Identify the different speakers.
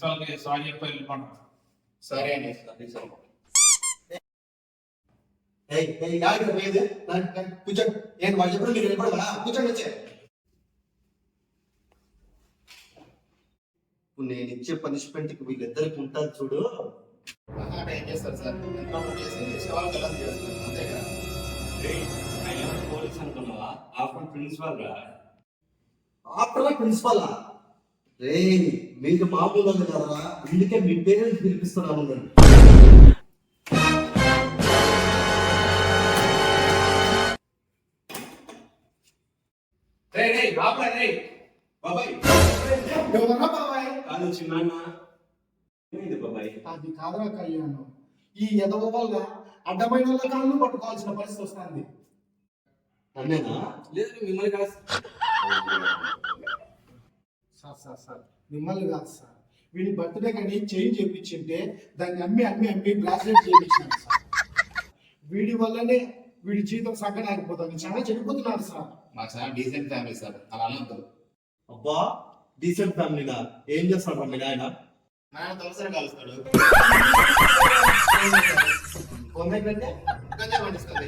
Speaker 1: Principal కి sorry చెప్పి వెళ్ళిపోండి.
Speaker 2: సరే అండి.
Speaker 3: కూర్చోండి. ఏంటి వాళ్ళు చెప్పడం మీరు వెళ్ళిపోవడా? కూర్చోండి వచ్చే. ఇప్పుడు నేను ఇచ్చే పనిష్మెంట్ కి వీళ్ళిద్దరికి ఉంటుంది చూడు.
Speaker 2: ఏం చేస్తారు సార్? ఎంతో చేసి శివాలు ఎలా చేస్తారు అంతేగా?
Speaker 4: పోలీస్ అనుకున్నావా? ఆఫ్టర్ ప్రిన్సిపాల్ రా.
Speaker 3: ఆఫ్టర్ ప్రిన్సిపల్ రే, మీరు మామూలు కదా, అందుకే మీ పేరెంట్స్ పిలిపిస్తున్నాము.
Speaker 4: బాబాయ్
Speaker 5: ఎవరన్నా బాబాయ్?
Speaker 4: కాదు చిన్న ఏమైంది బాబాయ్?
Speaker 5: అది కాదురా కళ్యాణం, ఈ ఎదవ వల్ల అడ్డమైన వాళ్ళ కాళ్ళు పట్టుకోవాల్సిన పరిస్థితి వస్తుంది.
Speaker 3: అన్నేనా?
Speaker 4: లేదు మిమ్మల్ని కాదు.
Speaker 5: సార్ మిమ్మల్ని కాదు సార్, వీడి బర్త్డే కానీ చేంజ్ చేయించింటే దాన్ని అమ్మి బ్రాస్లెట్ చేయించాను సార్. వీడి వల్లనే వీడి జీవితం సగం ఆగిపోతుంది. చాలా చెడిపోతున్నాడు సార్.
Speaker 2: మాకు చాలా డీసెంట్ ఫ్యామిలీ సార్, అలా అనొద్దు.
Speaker 3: అబ్బా, డీసెంట్ ఫ్యామిలీనా? ఏం చేస్తాడు మీ నాయన?
Speaker 2: నాయన తొలసరి కలుస్తాడు,
Speaker 3: కొందరు
Speaker 2: గంజా పండిస్తుంది.